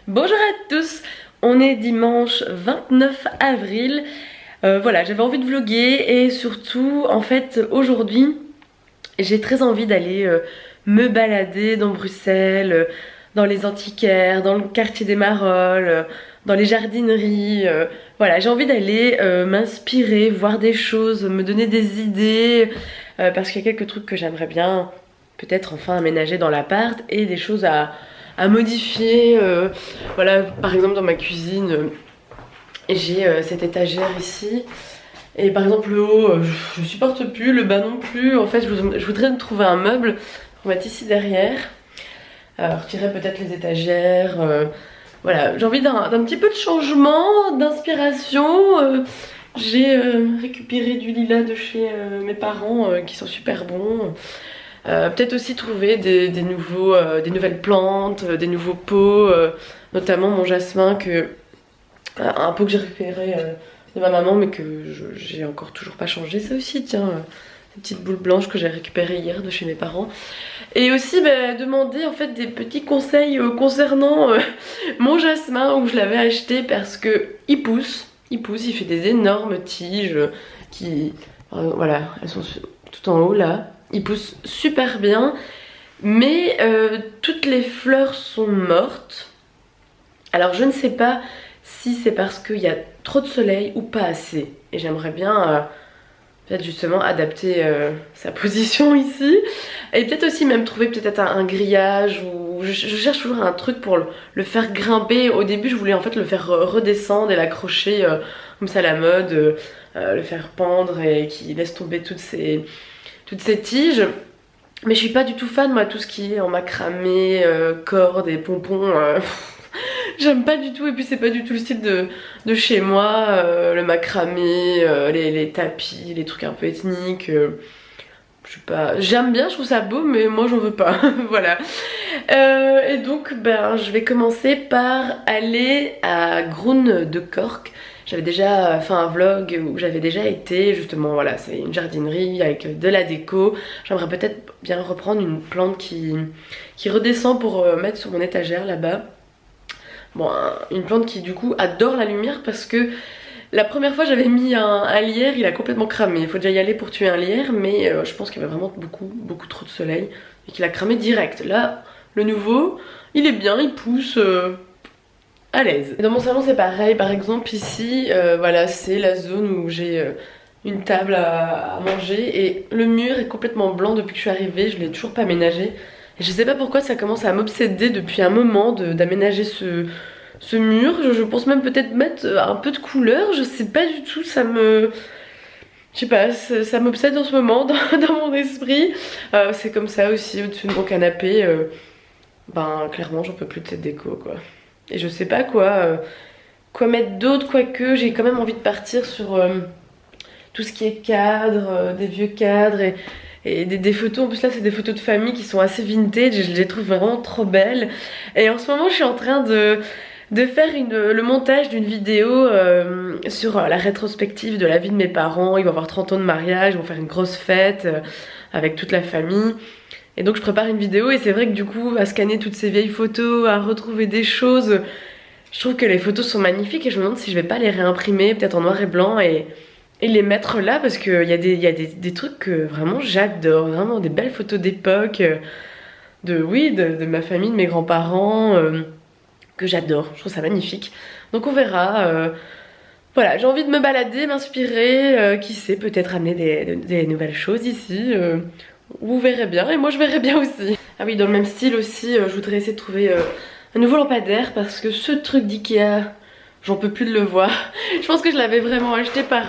Bonjour à tous, on est dimanche 29 avril. Voilà, j'avais envie de vlogger et surtout en fait aujourd'hui j'ai très envie d'aller me balader dans Bruxelles, dans les antiquaires, dans le quartier des Marolles, dans les jardineries. Voilà, j'ai envie d'aller m'inspirer, voir des choses, me donner des idées parce qu'il y a quelques trucs que j'aimerais bien peut-être enfin aménager dans l'appart et des choses à modifier. Voilà, par exemple dans ma cuisine, j'ai cette étagère ici. Et par exemple le haut, je supporte plus, le bas non plus. En fait, je voudrais me trouver un meuble pour mettre ici derrière. Retirer peut-être les étagères. Voilà, j'ai envie d'un petit peu de changement, d'inspiration. J'ai récupéré du lilas de chez mes parents qui sont super bons. Peut-être aussi trouver des nouvelles plantes, des nouveaux pots, notamment mon jasmin un pot que j'ai récupéré de ma maman mais que j'ai encore toujours pas changé. Ça aussi, tiens, ces petites boules blanches que j'ai récupérées hier de chez mes parents. Et aussi demander en fait des petits conseils concernant mon jasmin où je l'avais acheté parce que il pousse, il fait des énormes tiges qui, voilà, elles sont tout en haut là. Il pousse super bien, mais toutes les fleurs sont mortes. Alors je ne sais pas si c'est parce qu'il y a trop de soleil ou pas assez. Et j'aimerais bien peut-être justement adapter sa position ici. Et peut-être aussi même trouver peut-être un grillage ou je cherche toujours un truc pour le faire grimper. Au début je voulais en fait le faire redescendre et l'accrocher comme ça à la mode, le faire pendre et qui laisse tomber toutes ces tiges. Mais je suis pas du tout fan, moi, tout ce qui est en macramé, cordes et pompons. J'aime pas du tout, et puis c'est pas du tout le style de chez moi. Le macramé, les tapis, les trucs un peu ethniques. Je sais pas. J'aime bien, je trouve ça beau, mais moi j'en veux pas. Voilà. Et donc, je vais commencer par aller à Groen de Cork. J'avais déjà fait un vlog où j'avais déjà été, justement, voilà, c'est une jardinerie avec de la déco. J'aimerais peut-être bien reprendre une plante qui redescend pour mettre sur mon étagère là-bas. Bon, une plante qui du coup adore la lumière parce que la première fois j'avais mis un lierre, il a complètement cramé. Il faut déjà y aller pour tuer un lierre, mais je pense qu'il y avait vraiment beaucoup trop de soleil et qu'il a cramé direct. Là, le nouveau, il est bien, il pousse... à l'aise. Dans mon salon c'est pareil, par exemple ici, voilà, c'est la zone où j'ai une table à manger et le mur est complètement blanc depuis que je suis arrivée, je l'ai toujours pas aménagé. Et je sais pas pourquoi ça commence à m'obséder depuis un moment d'aménager ce mur. Je pense même peut-être mettre un peu de couleur, je sais pas du tout, ça me... Je sais pas, ça m'obsède en ce moment dans mon esprit. C'est comme ça aussi au-dessus de mon canapé, clairement j'en peux plus de cette déco quoi. Et je sais pas quoi mettre d'autre, quoique j'ai quand même envie de partir sur tout ce qui est cadre, des vieux cadres et des photos. En plus là c'est des photos de famille qui sont assez vintage et je les trouve vraiment trop belles. Et en ce moment je suis en train de faire le montage d'une vidéo sur la rétrospective de la vie de mes parents. Ils vont avoir 30 ans de mariage, ils vont faire une grosse fête avec toute la famille. Et donc je prépare une vidéo et c'est vrai que du coup à scanner toutes ces vieilles photos, à retrouver des choses, je trouve que les photos sont magnifiques et je me demande si je vais pas les réimprimer peut-être en noir et blanc et les mettre là parce qu'il y a des trucs que vraiment j'adore, vraiment des belles photos d'époque, de ma famille, de mes grands-parents, que j'adore, je trouve ça magnifique. Donc on verra, voilà, j'ai envie de me balader, m'inspirer, qui sait, peut-être amener des nouvelles choses ici. Vous verrez bien et moi je verrai bien aussi. Ah oui, dans le même style aussi, je voudrais essayer de trouver un nouveau lampadaire parce que ce truc d'Ikea, j'en peux plus de le voir. Je pense que je l'avais vraiment acheté par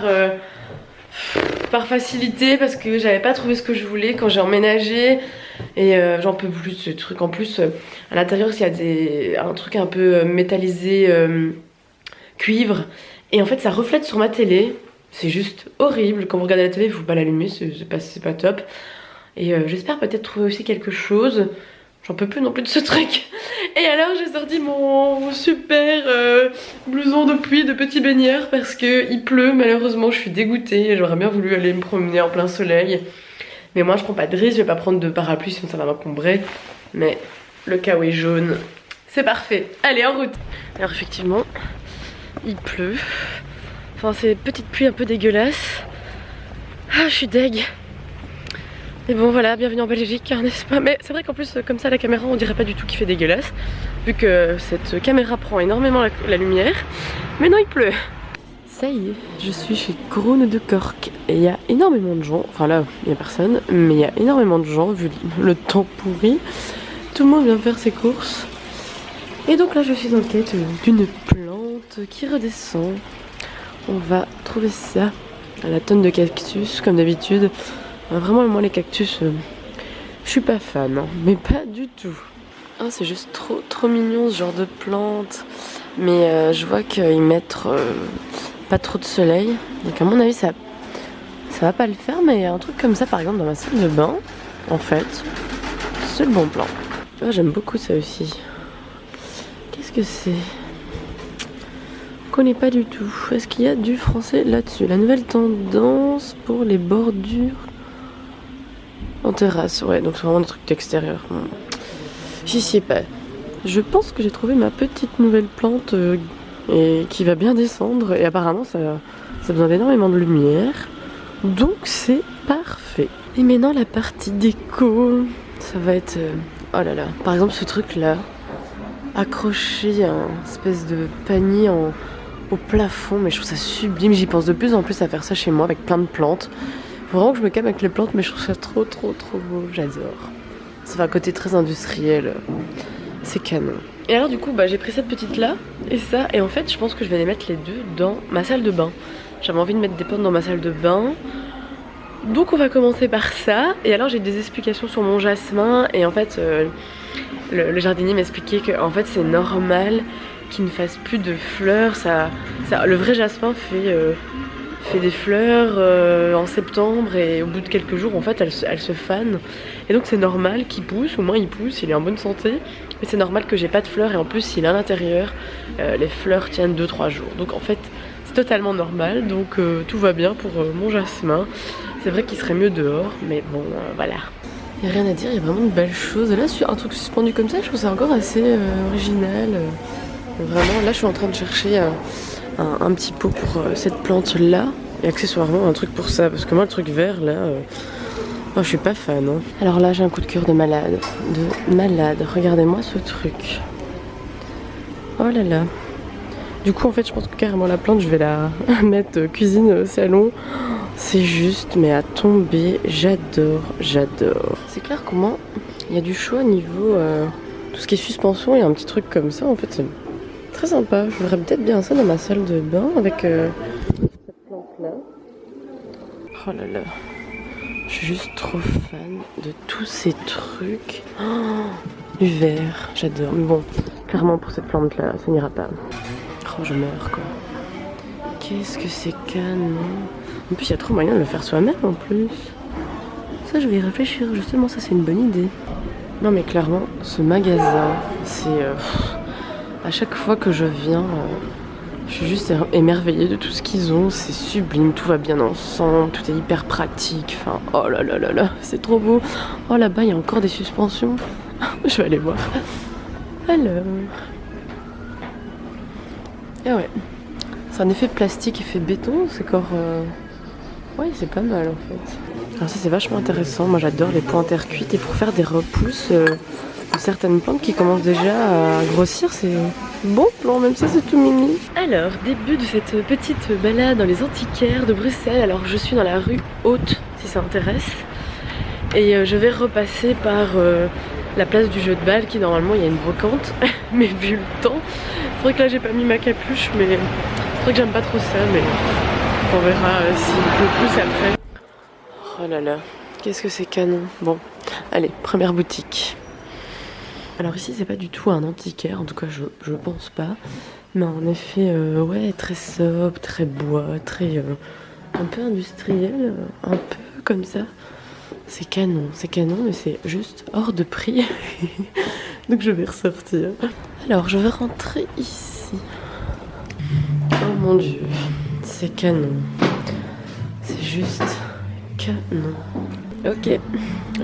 facilité parce que j'avais pas trouvé ce que je voulais quand j'ai emménagé et j'en peux plus de ce truc. En plus, à l'intérieur il y a un truc un peu métallisé, cuivre, et en fait ça reflète sur ma télé. C'est juste horrible. Quand vous regardez la télé, il faut pas l'allumer, c'est pas top. Et j'espère peut-être trouver aussi quelque chose. J'en peux plus non plus de ce truc. Et alors j'ai sorti mon super blouson de pluie de petit baigneur parce que il pleut. Malheureusement je suis dégoûtée. J'aurais bien voulu aller me promener en plein soleil. Mais moi je prends pas de risque, je vais pas prendre de parapluie sinon ça va m'encombrer. Mais le kawaii jaune, c'est parfait. Allez, en route. Alors effectivement, il pleut. Enfin, c'est petite pluie un peu dégueulasse. Ah, je suis deg. Mais bon, voilà, bienvenue en Belgique, hein, n'est-ce pas? Mais c'est vrai qu'en plus, comme ça, la caméra, on dirait pas du tout qu'il fait dégueulasse. Vu que cette caméra prend énormément la lumière. Mais non, il pleut. Ça y est, je suis chez Groene de Cork. Et il y a énormément de gens. Enfin là, il n'y a personne. Mais il y a énormément de gens, vu le temps pourri. Tout le monde vient faire ses courses. Et donc là, je suis en quête d'une plante qui redescend. On va trouver ça à la tonne de cactus, comme d'habitude. Vraiment, moi, les cactus, je suis pas fan, hein, mais pas du tout. Ah, c'est juste trop mignon, ce genre de plante. Mais je vois qu'ils mettent pas trop de soleil. Donc à mon avis, ça va pas le faire. Mais un truc comme ça, par exemple, dans ma salle de bain, en fait, c'est le bon plan. Oh, j'aime beaucoup ça aussi. Qu'est-ce que c'est? Je connais pas du tout. Est-ce qu'il y a du français là-dessus? La nouvelle tendance pour les bordures en terrasse. Ouais, donc c'est vraiment des trucs d'extérieur. J'y sais pas. Je pense que j'ai trouvé ma petite nouvelle plante et qui va bien descendre. Et apparemment, ça a besoin d'énormément de lumière. Donc c'est parfait. Et maintenant, la partie déco, ça va être... oh là là. Par exemple, ce truc-là. Accrocher un espèce de panier au plafond, mais je trouve ça sublime. J'y pense de plus en plus à faire ça chez moi avec plein de plantes. Faut vraiment que je me calme avec les plantes, mais je trouve ça trop beau. J'adore. Ça fait un côté très industriel. C'est canon. Et alors du coup, j'ai pris cette petite là et ça, et en fait, je pense que je vais les mettre les deux dans ma salle de bain. J'avais envie de mettre des plantes dans ma salle de bain. Donc on va commencer par ça. Et alors j'ai des explications sur mon jasmin. Et en fait le jardinier m'expliquait que en fait c'est normal qu'il ne fasse plus de fleurs. Le vrai jasmin fait des fleurs en septembre. Et au bout de quelques jours en fait elle se fane. Et donc c'est normal qu'il pousse. Au moins il pousse, il est en bonne santé. Mais c'est normal que j'ai pas de fleurs. Et en plus s'il est à l'intérieur, les fleurs tiennent 2-3 jours. Donc en fait c'est totalement normal. Donc tout va bien pour mon jasmin. C'est vrai qu'il serait mieux dehors, mais bon, voilà. Il n'y a rien à dire, il y a vraiment de belles choses. Là, un truc suspendu comme ça, je trouve ça encore assez original. Vraiment, là, je suis en train de chercher un petit pot pour cette plante-là. Et accessoirement, un truc pour ça. Parce que moi, le truc vert, là, je suis pas fan. Hein. Alors là, j'ai un coup de cœur de malade. Regardez-moi ce truc. Oh là là. Du coup, en fait, je pense que carrément la plante, je vais la mettre cuisine, salon. C'est juste, mais à tomber, j'adore. C'est clair comment il y a du choix niveau tout ce qui est suspension. Il y a un petit truc comme ça, en fait, c'est très sympa. Je voudrais peut-être bien ça dans ma salle de bain avec cette plante-là. Oh là là, je suis juste trop fan de tous ces trucs. Oh, du vert, j'adore. Mais bon, clairement pour cette plante-là, ça n'ira pas. Oh, je meurs, quoi. Qu'est-ce que c'est canon. En plus, il y a trop moyen de le faire soi-même en plus. Ça, je vais y réfléchir. Justement, ça, c'est une bonne idée. Non, mais clairement, ce magasin, c'est... à chaque fois que je viens, je suis juste émerveillée de tout ce qu'ils ont. C'est sublime, tout va bien ensemble, tout est hyper pratique. Enfin, oh là là là là, c'est trop beau. Oh, là-bas, il y a encore des suspensions. Je vais aller voir. Alors... ah ouais. C'est un effet plastique, effet béton, c'est encore... ouais, c'est pas mal en fait. Alors ça c'est vachement intéressant, moi j'adore les points en terre cuite. Et pour faire des repousses de certaines plantes qui commencent déjà à grossir, c'est bon plan, même ça c'est tout mini. Alors, début de cette petite balade dans les antiquaires de Bruxelles. Alors je suis dans la rue Haute, si ça intéresse. Et je vais repasser par la place du jeu de balle qui normalement il y a une brocante. Mais vu le temps, c'est vrai que là j'ai pas mis ma capuche, mais c'est vrai que j'aime pas trop ça, mais on verra s'il pleut plus après. Oh là là, qu'est-ce que c'est canon. Bon, allez, première boutique. Alors ici c'est pas du tout un antiquaire, en tout cas je pense pas. Mais en effet, ouais, très sobre, très bois, très un peu industriel, un peu comme ça. C'est canon, mais c'est juste hors de prix. Donc je vais ressortir. Alors je vais rentrer ici. Oh mon dieu, c'est canon. C'est juste canon. Ok,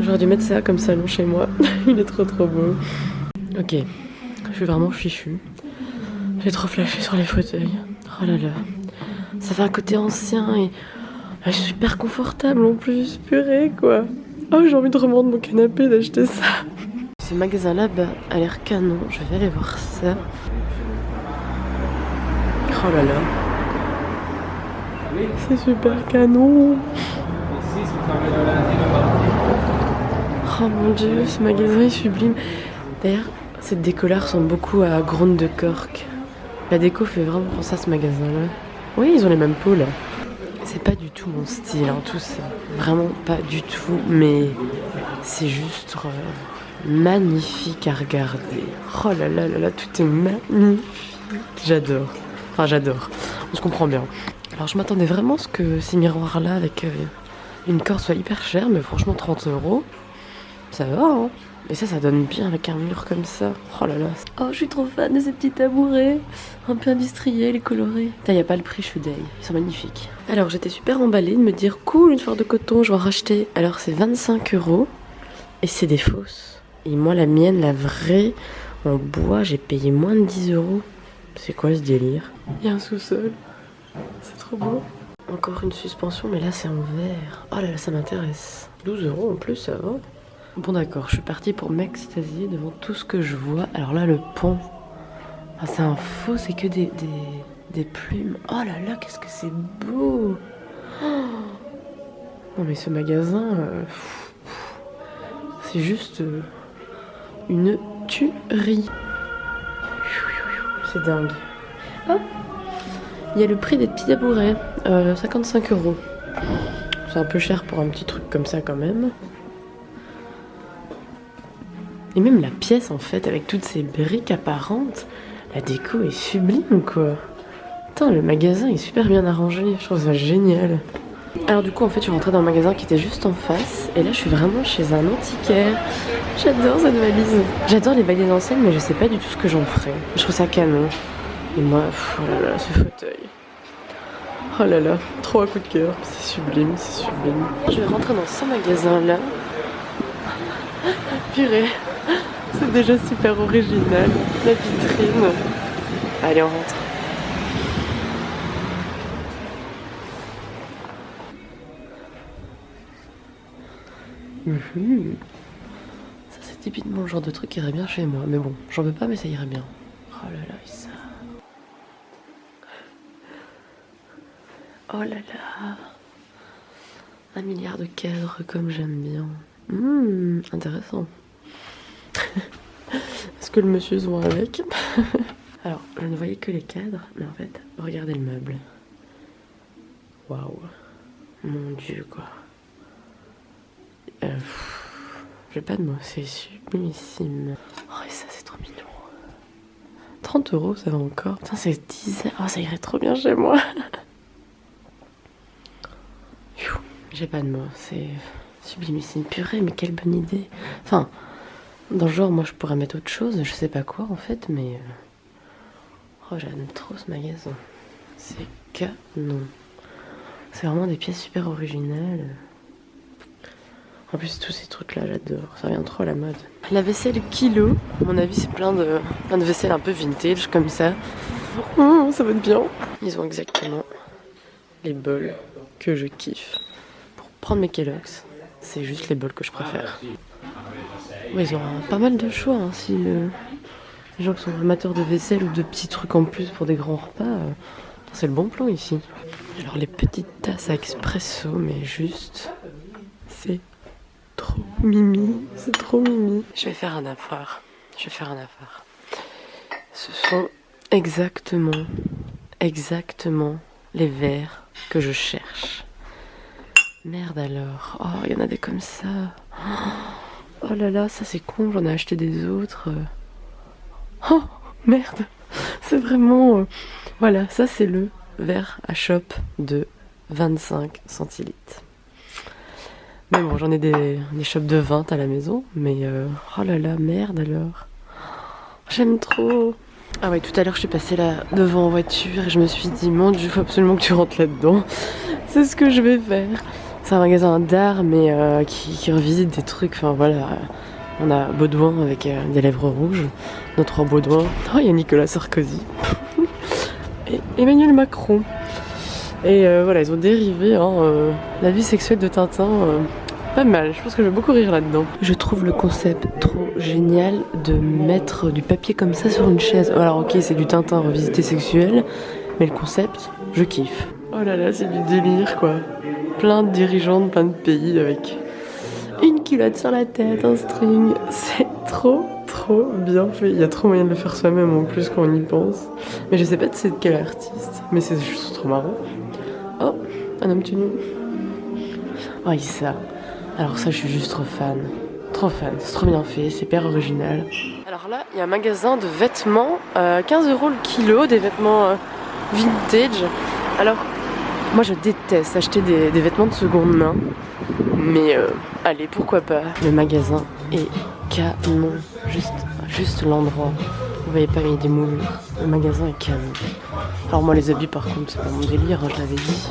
j'aurais dû mettre ça comme salon chez moi. Il est trop beau. Ok, Je suis vraiment fichue. J'ai trop flashé sur les fauteuils. Oh là là. Ça fait un côté ancien et super confortable en plus. Purée quoi. Oh, j'ai envie de remordre mon canapé, d'acheter ça. Ce magasin là-bas a l'air canon. Je vais aller voir ça. Oh là là. C'est super canon. Oh mon dieu, ce magasin est sublime. D'ailleurs, cette déco-là ressemble beaucoup à Grande de Cork. La déco fait vraiment penser à ce magasin-là. Oui, ils ont les mêmes pots là. C'est pas du tout mon style, hein, tout ça. Vraiment pas du tout, mais c'est juste magnifique à regarder. Oh là là là là, tout est magnifique. J'adore. Enfin, j'adore. On se comprend bien. Alors, je m'attendais vraiment à ce que ces miroirs-là avec une corde soient hyper chers, mais franchement, 30 €, ça va, hein. Et ça donne bien avec un mur comme ça. Oh là là. Oh, je suis trop fan de ces petits tabourets. Un peu industriels et colorés. Putain, y a pas le prix, je suis deg. Ils sont magnifiques. Alors, j'étais super emballée de me dire, cool, une foire de coton, je vais en racheter. Alors, c'est 25 €. Et c'est des fausses. Et moi, la mienne, la vraie, en bois, j'ai payé moins de 10 €. C'est quoi ce délire? Il y a un sous-sol. C'est trop beau. Encore une suspension, mais là, c'est en verre. Oh là là, ça m'intéresse. 12 € en plus, ça va. Bon d'accord, je suis partie pour m'extasier devant tout ce que je vois. Alors là, le pont, ah, c'est un faux, c'est que des plumes. Oh là là, qu'est-ce que c'est beau. Oh. Non mais ce magasin, c'est juste une tuerie. C'est dingue. Oh, il y a le prix des petits tabourets, 55 €. C'est un peu cher pour un petit truc comme ça quand même. Et même la pièce en fait, avec toutes ces briques apparentes, la déco est sublime quoi. Putain, le magasin est super bien arrangé, je trouve ça génial. Alors du coup en fait je suis rentrée dans un magasin qui était juste en face, et là je suis vraiment chez un antiquaire. J'adore cette valise. J'adore les valises anciennes, mais je sais pas du tout ce que j'en ferai. Je trouve ça canon. Et moi, oh là là, ce fauteuil. Oh là là, trop à coup de cœur. C'est sublime, c'est sublime. Je vais rentrer dans ce magasin là. Purée. C'est déjà super original, la vitrine. Allez, on rentre. Ça, c'est typiquement le genre de truc qui irait bien chez moi. Mais bon, j'en veux pas, mais ça irait bien. Oh là là, ça. Oh là là. 1 milliard de cadres comme j'aime bien. Intéressant. Est-ce que le monsieur se voit avec? Alors, je ne voyais que les cadres, mais en fait, regardez le meuble. Waouh. Mon dieu, quoi. J'ai pas de mots, c'est sublimissime. Oh, et ça, c'est trop mignon. 30 €, ça va encore. Putain, c'est 10. Oh, ça irait trop bien chez moi. J'ai pas de mots, c'est sublimissime. Purée, mais quelle bonne idée. Enfin, dans le genre, moi, je pourrais mettre autre chose, je sais pas quoi, en fait, mais... Oh, j'aime trop ce magasin. C'est canon. C'est vraiment des pièces super originales. En plus, tous ces trucs-là, j'adore. Ça revient trop à la mode. La vaisselle Kilo, à mon avis, c'est plein de vaisselle un peu vintage, comme ça. Ça va être bien. Ils ont exactement les bols que je kiffe. Pour prendre mes Kellogg's, c'est juste les bols que je préfère. Ouais, ils ont pas mal de choix, hein, si les gens qui sont amateurs de vaisselle ou de petits trucs en plus pour des grands repas, c'est le bon plan ici. Alors les petites tasses à expresso, mais juste, c'est trop mimi, c'est trop mimi. Je vais faire un affaire, Ce sont exactement les verres que je cherche. Merde alors, oh il y en a des comme ça. Oh là là, ça c'est con, j'en ai acheté des autres. Oh merde, c'est vraiment... Voilà, ça c'est le verre à chope de 25 centilitres. Mais bon, j'en ai des chopes de 20 à la maison, mais oh là là, merde alors. J'aime trop. Ah ouais, tout à l'heure je suis passée là devant en voiture et je me suis dit, mon Dieu, il faut absolument que tu rentres là-dedans. C'est ce que je vais faire. C'est un magasin d'art, mais qui revisite des trucs, enfin voilà, On a Baudouin avec des lèvres rouges, nos 3 Baudouins. Oh, il y a Nicolas Sarkozy et Emmanuel Macron. Et voilà, ils ont dérivé la vie sexuelle de Tintin. Pas mal, je pense que je vais beaucoup rire là-dedans. Je trouve le concept trop génial de mettre du papier comme ça sur une chaise. Alors ok, c'est du Tintin revisité sexuel, mais le concept, je kiffe. Oh là là, c'est du délire quoi. Plein de dirigeants de plein de pays avec une culotte sur la tête, un string. C'est trop bien fait. Il y a trop moyen de le faire soi-même en plus quand on y pense. Mais je sais pas c'est de quel artiste, mais c'est juste trop marrant. Oh, un homme tout nu. Oh, ça. Alors ça, je suis juste trop fan, c'est trop bien fait, c'est hyper original. Alors là, il y a un magasin de vêtements, 15 € le kilo, des vêtements vintage. Alors, moi je déteste acheter des vêtements de seconde main, mais allez, pourquoi pas. Le magasin est canon, juste l'endroit. Vous voyez pas, il y a des moulures, le magasin est canon. Alors moi les habits par contre, c'est pas mon délire, je l'avais dit.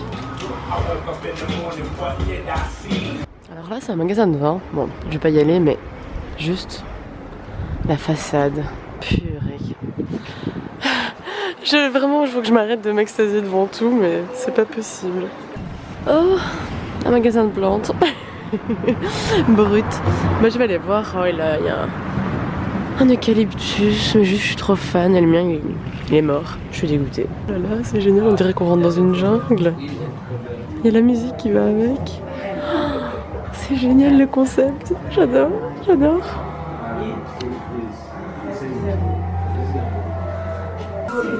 Alors là, c'est un magasin de vin. Bon, je vais pas y aller, mais juste la façade. Purée. Vraiment, je veux que je m'arrête de m'extasier devant tout, mais c'est pas possible. Oh, un magasin de plantes. Brut. Bah, je vais aller voir. Oh, il y a un eucalyptus, mais juste, je suis trop fan. Et le mien, il est mort. Je suis dégoûtée. Oh là là, c'est génial. On dirait qu'on rentre dans une jungle. Il y a la musique qui va avec. C'est génial le concept, j'adore.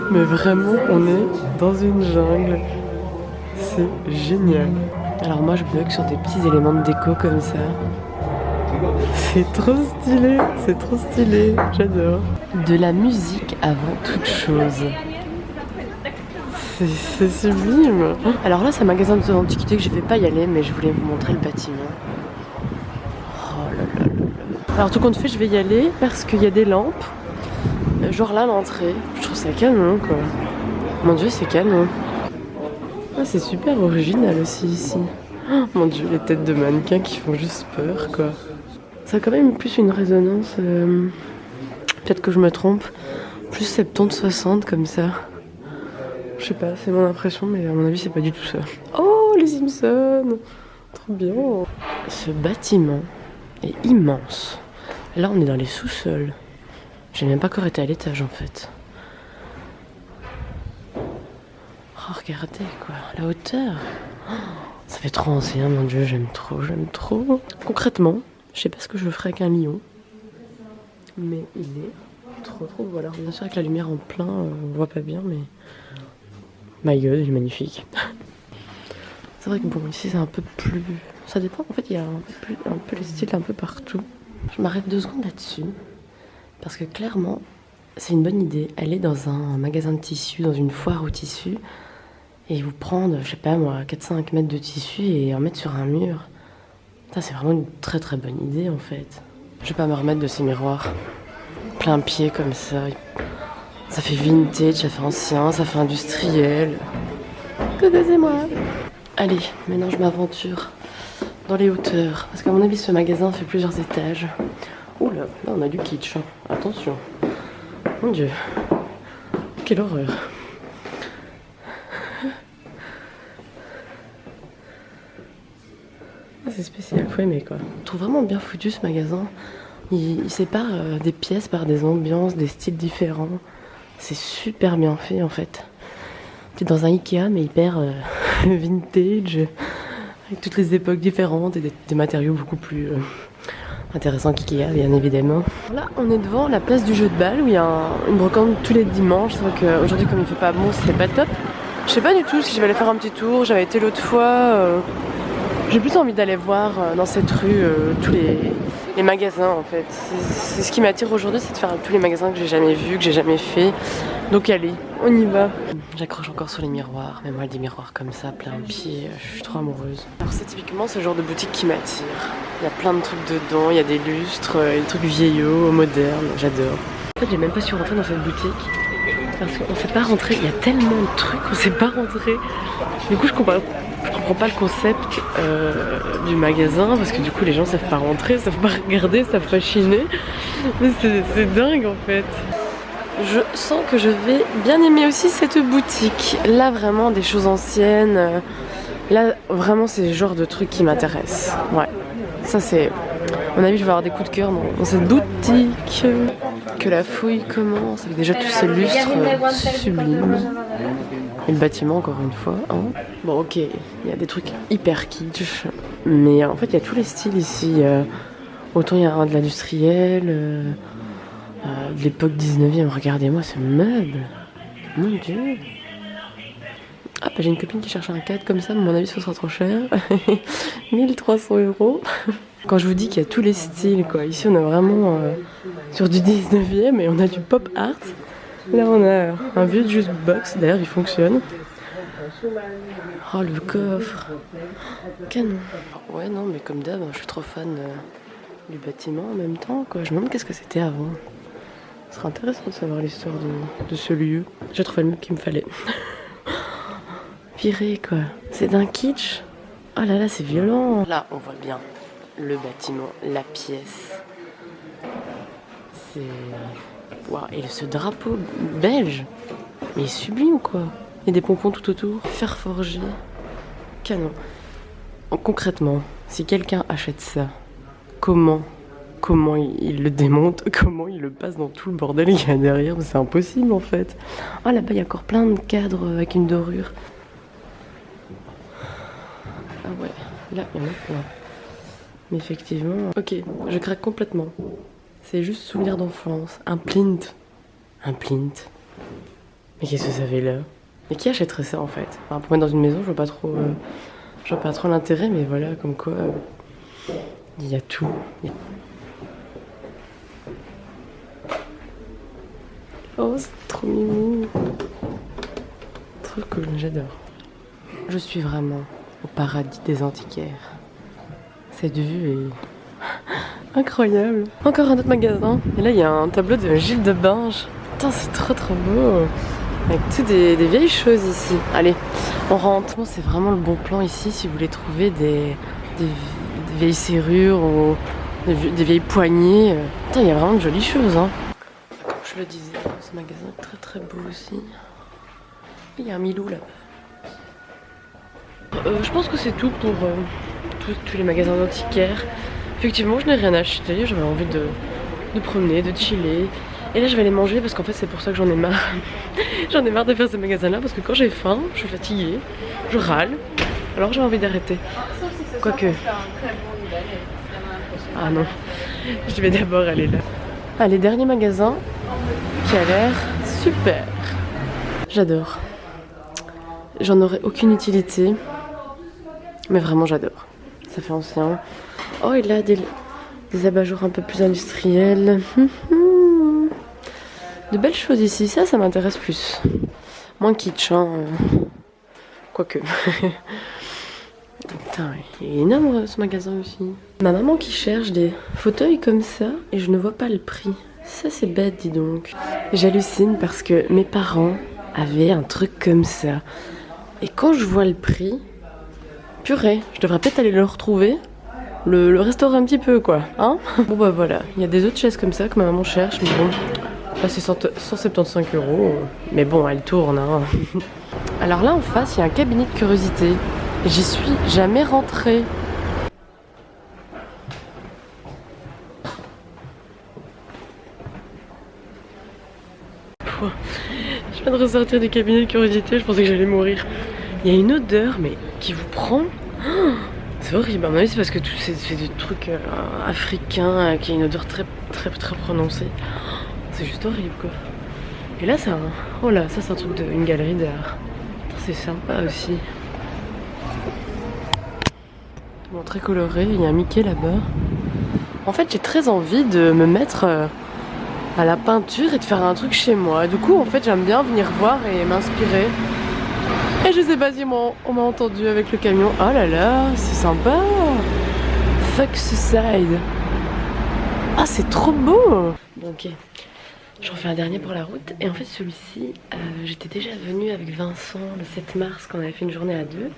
Mais vraiment, on est dans une jungle. C'est génial. Alors moi, je bug sur des petits éléments de déco comme ça. C'est trop stylé, j'adore. De la musique avant toute chose. C'est sublime. Alors là, c'est un magasin d'antiquité que je vais pas y aller, mais je voulais vous montrer le bâtiment. Oh là là. Alors tout compte fait, je vais y aller parce qu'il y a des lampes. Genre là, l'entrée. Je trouve ça canon, quoi. Mon dieu, c'est canon. Ah, c'est super original aussi ici. Oh, mon dieu, les têtes de mannequins qui font juste peur, quoi. Ça a quand même plus une résonance. Peut-être que je me trompe. Plus 70-60 comme ça. Je sais pas, c'est mon impression, mais à mon avis, c'est pas du tout ça. Oh, les Simpsons! Trop bien! Ce bâtiment est immense. Là, on est dans les sous-sols. J'ai même pas encore été à l'étage, en fait. Oh, regardez, quoi, la hauteur. Oh, ça fait trop ancien, mon dieu, j'aime trop. Concrètement, je sais pas ce que je ferais avec un lion. Mais il est trop beau. Alors, bien sûr, avec la lumière en plein, on voit pas bien, mais... My god, il est magnifique. C'est vrai que bon, ici c'est un peu plus... Ça dépend, en fait, il y a un peu les styles un peu partout. Je m'arrête 2 secondes là-dessus. Parce que clairement, c'est une bonne idée. Aller dans un magasin de tissus, dans une foire au tissu, et vous prendre, je sais pas moi, 4-5 mètres de tissu et en mettre sur un mur. Ça, c'est vraiment une très bonne idée, en fait. Je vais pas me remettre de ces miroirs plein pied comme ça. Ça fait vintage, ça fait ancien, ça fait industriel. Connaissez-moi. Allez, maintenant je m'aventure dans les hauteurs. Parce qu'à mon avis, ce magasin fait plusieurs étages. Oula, là on a du kitsch. Hein. Attention. Mon dieu. Quelle horreur. Ah, c'est spécial, faut aimer quoi. Je trouve vraiment bien foutu ce magasin. Il sépare des pièces par des ambiances, des styles différents. C'est super bien fait en fait. T'es dans un Ikea mais hyper vintage, avec toutes les époques différentes et des matériaux beaucoup plus intéressants qu'Ikea bien évidemment. Là on est devant la place du jeu de balle où il y a une brocante tous les dimanches. C'est vrai qu'aujourd'hui comme il fait pas bon c'est pas top. Je sais pas du tout si je vais aller faire un petit tour, j'avais été l'autre fois. J'ai plus envie d'aller voir dans cette rue tous les magasins en fait. C'est ce qui m'attire aujourd'hui, c'est de faire tous les magasins que j'ai jamais vus, que j'ai jamais fait. Donc allez, on y va. J'accroche encore sur les miroirs, mais moi des miroirs comme ça, plein pied, je suis trop amoureuse. Alors c'est typiquement ce genre de boutique qui m'attire. Il y a plein de trucs dedans, il y a des lustres, des trucs vieillots, modernes, j'adore. En fait j'ai même pas su rentrer dans cette boutique. Parce qu'on sait pas rentrer, il y a tellement de trucs qu'on sait pas rentrer. Du coup je comprends Je comprends pas le concept du magasin parce que du coup les gens savent pas rentrer, savent pas regarder, savent pas chiner. Mais c'est dingue en fait. Je sens que je vais bien aimer aussi cette boutique. Là vraiment des choses anciennes. Là vraiment c'est le genre de truc qui m'intéresse. Ouais. Ça c'est... À mon avis je vais avoir des coups de cœur dans cette boutique. Que la fouille commence avec déjà tous ces lustres sublimes. Et le bâtiment encore une fois. Hein. Bon ok, il y a des trucs hyper kitsch. Mais en fait il y a tous les styles ici. Autant il y a de l'industriel, de l'époque 19e. Regardez-moi ce meuble. Mon dieu. Ah bah j'ai une copine qui cherche un cadre comme ça, mais à mon avis ce sera trop cher. 1300 €. Quand je vous dis qu'il y a tous les styles quoi. Ici on a vraiment sur du 19e et on a du pop art. Là on a un vieux jukebox, d'ailleurs il fonctionne. Oh le coffre. Canon. Ouais non mais comme d'hab, je suis trop fan du bâtiment en même temps quoi. Je me demande qu'est-ce que c'était avant. Ce serait intéressant de savoir l'histoire de ce lieu. J'ai trouvé le meuble qu'il me fallait. Viré quoi. C'est d'un kitsch. Oh là là c'est violent. Là on voit bien le bâtiment, la pièce. C'est... Wow. Et ce drapeau belge. Mais il est sublime quoi. Il y a des pompons tout autour. Fer forgé. Canon. Concrètement, si quelqu'un achète ça, comment il le démonte, comment il le passe dans tout le bordel qu'il y a derrière, c'est impossible en fait. Ah là-bas il y a encore plein de cadres avec une dorure. Ah ouais, là il y en a plein. Mais effectivement, ok, je craque complètement. C'est juste souvenir d'enfance. Un plint. Un plint. Mais qu'est-ce que ça fait là? Mais qui achèterait ça en fait? Enfin, pour mettre dans une maison, je vois pas trop l'intérêt, mais voilà, comme quoi il y a tout. Oh, c'est trop mignon. Trop cool, j'adore. Je suis vraiment au paradis des antiquaires. Cette vue est incroyable. Encore un autre magasin. Et là, il y a un tableau de Gilles de Binge. Putain, c'est trop beau. Avec toutes des vieilles choses ici. Allez, on rentre. C'est vraiment le bon plan ici si vous voulez trouver des vieilles serrures ou des vieilles poignées. Putain, il y a vraiment de jolies choses. Hein. Comme je le disais, ce magasin est très beau aussi. Il y a un Milou là. Je pense que c'est tout pour tous les magasins d'antiquaires. Effectivement, je n'ai rien acheté. J'avais envie de promener, de chiller. Et là, je vais aller manger parce qu'en fait, c'est pour ça que j'en ai marre. J'en ai marre de faire ces magasins-là parce que quand j'ai faim, je suis fatiguée, je râle. Alors j'ai envie d'arrêter. Quoique. Ah non. Je vais d'abord aller là. Allez, dernier magasin qui a l'air super. J'adore. J'en aurais aucune utilité. Mais vraiment, j'adore. Ça fait ancien. Oh, il a des abat-jours un peu plus industriels. De belles choses ici. Ça m'intéresse plus. Moins kitsch, hein. Quoique. Putain, il est énorme ce magasin aussi. Ma maman qui cherche des fauteuils comme ça et je ne vois pas le prix. Ça c'est bête, dis donc. J'hallucine parce que mes parents avaient un truc comme ça. Et quand je vois le prix, purée, je devrais peut-être aller le retrouver. Le restaurer un petit peu quoi, hein. Bon bah voilà, il y a des autres chaises comme ça que ma maman cherche, mais bon, là c'est 175 €, mais bon elle tourne hein. Alors là en face il y a un cabinet de curiosité, j'y suis jamais rentrée. Je viens de ressortir du cabinet de curiosité, je pensais que j'allais mourir. Il y a une odeur mais qui vous prend. C'est horrible, à mon avis c'est parce que c'est des trucs africains qui a une odeur très prononcée. C'est juste horrible quoi. Et là c'est un... Oh là, ça c'est un truc une galerie d'art. C'est sympa aussi. Bon, très coloré, il y a un Mickey là-bas. En fait j'ai très envie de me mettre à la peinture et de faire un truc chez moi. Du coup en fait j'aime bien venir voir et m'inspirer. Et je sais pas si on m'a entendu avec le camion. Oh là là, c'est sympa. Fuck Suicide. Ah, c'est trop beau. Bon, ok. J'en fais un dernier pour la route. Et en fait, celui-ci, j'étais déjà venue avec Vincent le 7 mars quand on avait fait une journée à deux.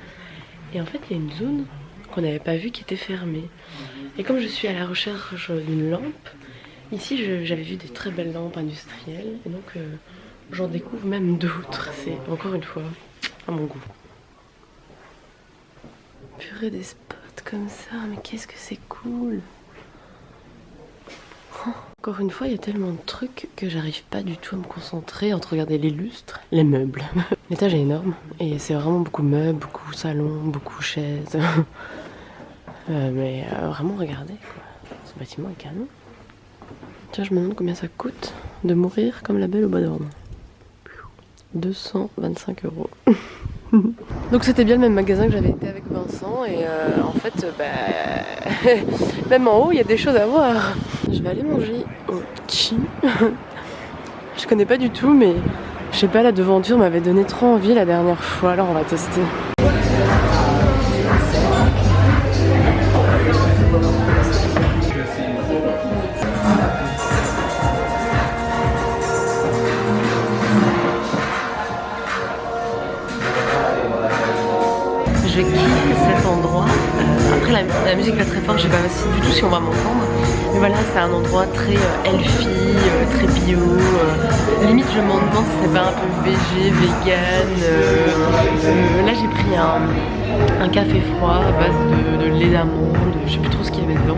Et en fait il y a une zone qu'on n'avait pas vue qui était fermée. Et comme je suis à la recherche d'une lampe, ici j'avais vu des très belles lampes industrielles. Et donc j'en découvre même d'autres. C'est encore une fois à mon goût. Purée, des spots comme ça, mais qu'est-ce que c'est cool! Oh. Encore une fois, il y a tellement de trucs que j'arrive pas du tout à me concentrer entre regarder les lustres, les meubles. L'étage est énorme et c'est vraiment beaucoup de meubles, beaucoup de salons, beaucoup de chaises. Mais vraiment regardez quoi. Ce bâtiment est canon. Tiens, je me demande combien ça coûte de mourir comme la Belle au bois dormant. 225 €. Donc c'était bien le même magasin que j'avais été avec Vincent et en fait même en haut il y a des choses à voir. Je vais aller manger au Chi. Je connais pas du tout mais je sais pas, la devanture m'avait donné trop envie la dernière fois, alors on va tester. Je kiffe cet endroit. Après la musique va très fort, je sais pas du tout si on va m'entendre. Mais voilà, c'est un endroit très healthy, très bio. Limite je me demande si c'est pas un peu végé, vegan. Là j'ai pris un café froid à base de lait d'amande, je sais plus trop ce qu'il y avait dedans.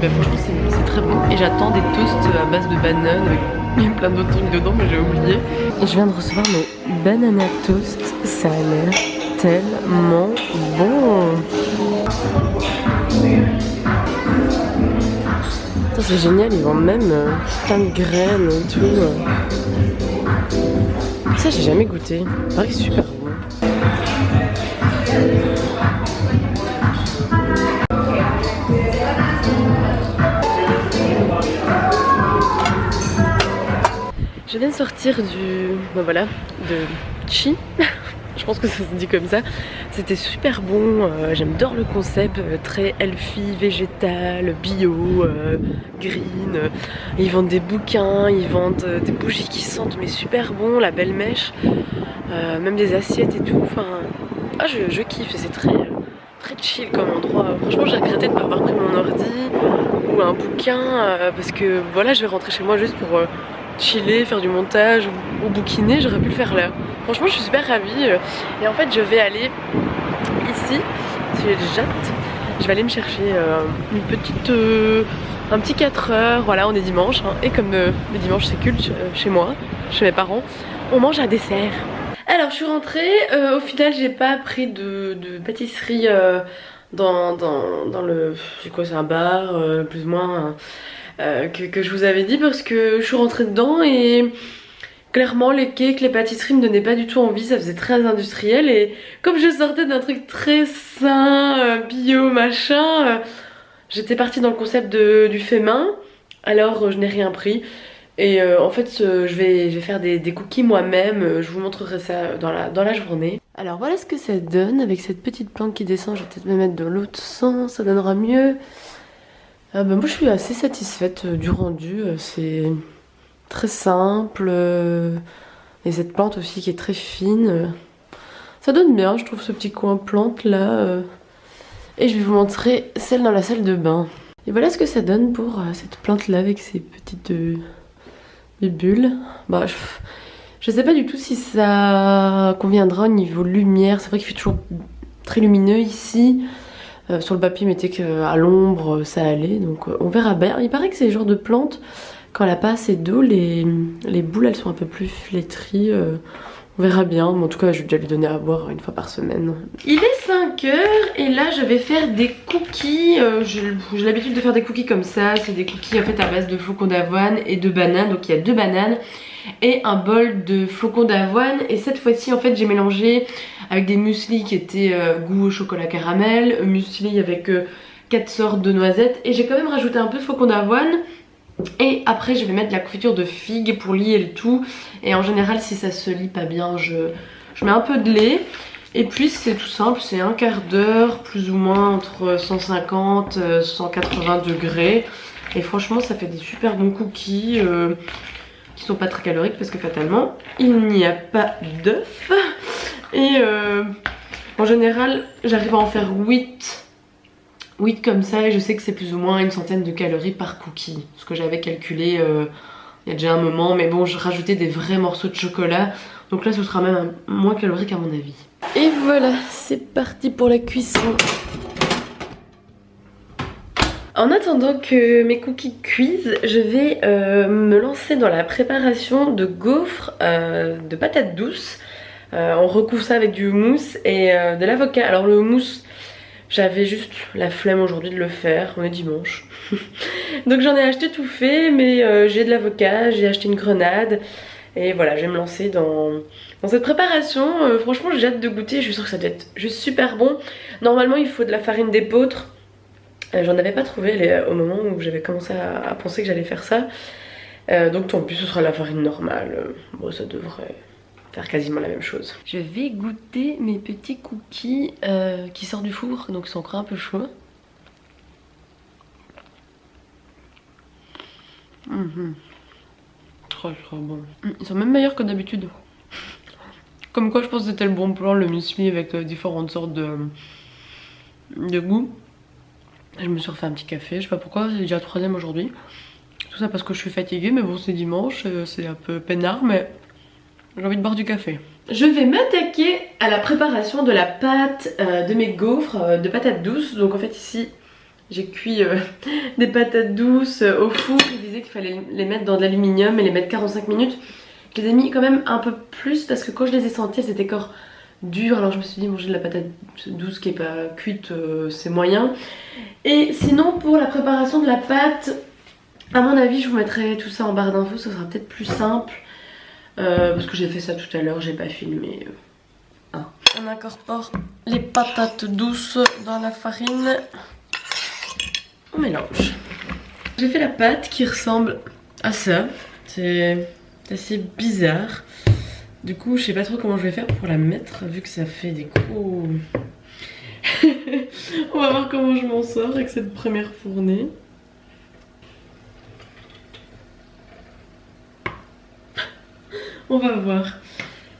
Mais franchement c'est très bon. Et j'attends des toasts à base de bananes avec plein d'autres trucs dedans mais j'ai oublié. Et je viens de recevoir mes banana toast, ça a l'air tellement bon. C'est génial, ils vendent même plein de graines et tout. Ça j'ai jamais goûté, il paraît que c'est super bon. Je viens de sortir de Chi. Je pense que ça se dit comme ça. C'était super bon, j'adore le concept, très healthy, végétal, bio, green. Ils vendent des bouquins, ils vendent des bougies qui sentent mais super bon, la belle mèche, même des assiettes et tout. Enfin, je kiffe, c'est très chill comme endroit. Franchement j'ai regretté de ne pas avoir pris mon ordi ou un bouquin parce que voilà, je vais rentrer chez moi juste pour chiller, faire du montage ou bouquiner, j'aurais pu le faire là. Franchement je suis super ravie et en fait je vais aller ici, si j'ai le jatte, je vais aller me chercher un petit 4 heures, voilà on est dimanche hein, et comme le dimanche c'est culte chez moi, chez mes parents, on mange un dessert. Alors je suis rentrée, au final j'ai pas pris de pâtisserie dans le... c'est quoi, c'est un bar plus ou moins que je vous avais dit parce que je suis rentrée dedans et clairement les cakes, les pâtisseries me donnaient pas du tout envie, ça faisait très industriel et comme je sortais d'un truc très sain, bio machin, j'étais partie dans le concept du fait main, alors je n'ai rien pris. Et en fait je vais faire des cookies moi-même, je vous montrerai ça dans la journée. Alors voilà ce que ça donne avec cette petite plante qui descend, je vais peut-être me mettre dans l'autre sens, ça donnera mieux. Moi je suis assez satisfaite du rendu, c'est très simple, et cette plante aussi qui est très fine. Ça donne bien, je trouve, ce petit coin plante là. Et je vais vous montrer celle dans la salle de bain. Et voilà ce que ça donne pour cette plante là avec ses petites bulles. Bah, je sais pas du tout si ça conviendra au niveau lumière. C'est vrai qu'il fait toujours très lumineux ici. Sur le papier, il mettait qu'à l'ombre ça allait. Donc on verra bien. Il paraît que c'est le genre de plante, quand elle a pas assez d'eau, les boules elles sont un peu plus flétries. On verra bien, mais en tout cas je vais déjà lui donner à boire une fois par semaine. Il est 5 h et là je vais faire des cookies. J'ai l'habitude de faire des cookies comme ça. C'est des cookies en fait à base de flocons d'avoine et de bananes. Donc il y a 2 bananes et un bol de flocons d'avoine. Et cette fois-ci en fait j'ai mélangé avec des muesli qui étaient goût au chocolat caramel, muesli avec 4 sortes de noisettes. Et j'ai quand même rajouté un peu de flocons d'avoine. Et après je vais mettre de la confiture de figues pour lier le tout. Et en général si ça se lie pas bien je mets un peu de lait. Et puis c'est tout simple, c'est un quart d'heure plus ou moins entre 150 et 180 degrés. Et franchement ça fait des super bons cookies qui sont pas très caloriques parce que fatalement il n'y a pas d'œufs. Et En général j'arrive à en faire 8 comme ça et je sais que c'est plus ou moins une centaine de calories par cookie. Ce que j'avais calculé il y a déjà un moment, mais bon, je rajoutais des vrais morceaux de chocolat, donc là ce sera même moins calorique à mon avis. Et voilà, c'est parti pour la cuisson. En attendant que mes cookies cuisent, je vais me lancer dans la préparation de gaufres de patates douces. On recouvre ça avec du houmous et de l'avocat. Alors le houmous, j'avais juste la flemme aujourd'hui de le faire, on est dimanche. Donc j'en ai acheté tout fait, mais j'ai de l'avocat, j'ai acheté une grenade. Et voilà, je vais me lancer dans cette préparation. Franchement j'ai hâte de goûter, je suis sûre que ça doit être juste super bon. Normalement il faut de la farine d'épeautre. J'en avais pas trouvé au moment où j'avais commencé à penser que j'allais faire ça. Donc tant pis, ce sera la farine normale. Bon, ça devrait faire quasiment la même chose. Je vais goûter mes petits cookies qui sortent du four, donc ils sont encore un peu chauds. Oh, c'est trop bon. Ils sont même meilleurs que d'habitude. Comme quoi je pense que c'était le bon plan, le muesli avec différentes sortes de goûts. Je me suis refait un petit café, je sais pas pourquoi, c'est déjà 3ème aujourd'hui. Tout ça parce que je suis fatiguée, mais bon c'est dimanche, c'est un peu peinard, mais j'ai envie de boire du café. Je vais m'attaquer à la préparation de la pâte de mes gaufres de patates douces. Donc en fait ici j'ai cuit des patates douces au four. Il disait qu'il fallait les mettre dans de l'aluminium et les mettre 45 minutes. Je les ai mis quand même un peu plus parce que quand je les ai senties elles étaient encore dures. Alors je me suis dit manger de la patate douce qui est pas cuite c'est moyen. Et sinon pour la préparation de la pâte, à mon avis je vous mettrai tout ça en barre d'infos, ça sera peut-être plus simple. Parce que j'ai fait ça tout à l'heure, j'ai pas filmé. On incorpore les patates douces dans la farine. On mélange. J'ai fait la pâte qui ressemble à ça. C'est assez bizarre. Du coup je sais pas trop comment je vais faire pour la mettre vu que ça fait des gros... On va voir comment je m'en sors avec cette première fournée. On va voir.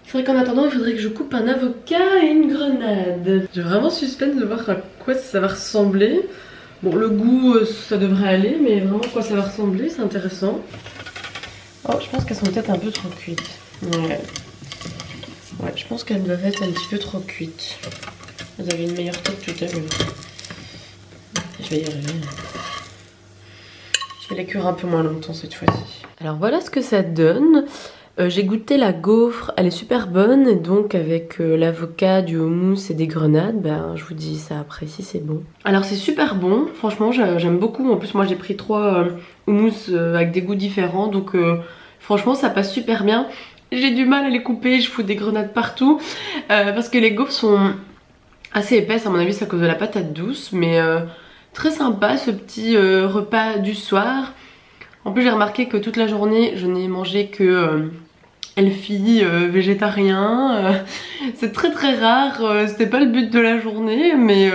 C'est vrai qu'en attendant il faudrait que je coupe un avocat et une grenade. J'ai vraiment suspense de voir à quoi ça va ressembler. Bon le goût ça devrait aller, mais vraiment à quoi ça va ressembler c'est intéressant. Oh je pense qu'elles sont peut-être un peu trop cuites. Ouais je pense qu'elles doivent être un petit peu trop cuites. Elles avaient une meilleure tête tout à l'heure. Je vais y arriver. Je vais les cuire un peu moins longtemps cette fois-ci. Alors voilà ce que ça donne. J'ai goûté la gaufre, elle est super bonne, et donc avec l'avocat, du houmous et des grenades, ben je vous dis ça après si c'est bon. Alors c'est super bon, franchement j'aime beaucoup, en plus moi j'ai pris 3 houmous avec des goûts différents, donc franchement ça passe super bien. J'ai du mal à les couper, je fous des grenades partout, parce que les gaufres sont assez épaisses, à mon avis c'est à cause de la patate douce, mais très sympa ce petit repas du soir. En plus j'ai remarqué que toute la journée je n'ai mangé que healthy, végétarien. C'est très rare, c'était pas le but de la journée, mais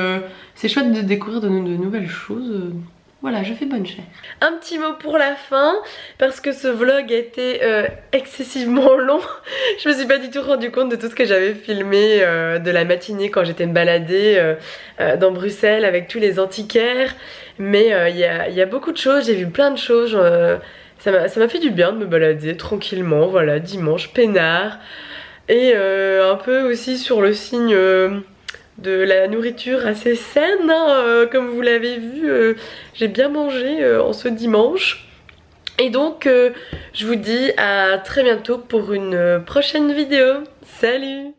c'est chouette de découvrir de nouvelles choses. Voilà, je fais bonne chère. Un petit mot pour la fin, parce que ce vlog a été excessivement long. Je me suis pas du tout rendu compte de tout ce que j'avais filmé de la matinée quand j'étais me balader dans Bruxelles avec tous les antiquaires. Mais il y a beaucoup de choses, j'ai vu plein de choses. Ça m'a fait du bien de me balader tranquillement, voilà, dimanche, peinard. Et un peu aussi sur le signe de la nourriture assez saine, hein, comme vous l'avez vu, j'ai bien mangé en ce dimanche. Et donc je vous dis à très bientôt pour une prochaine vidéo. Salut!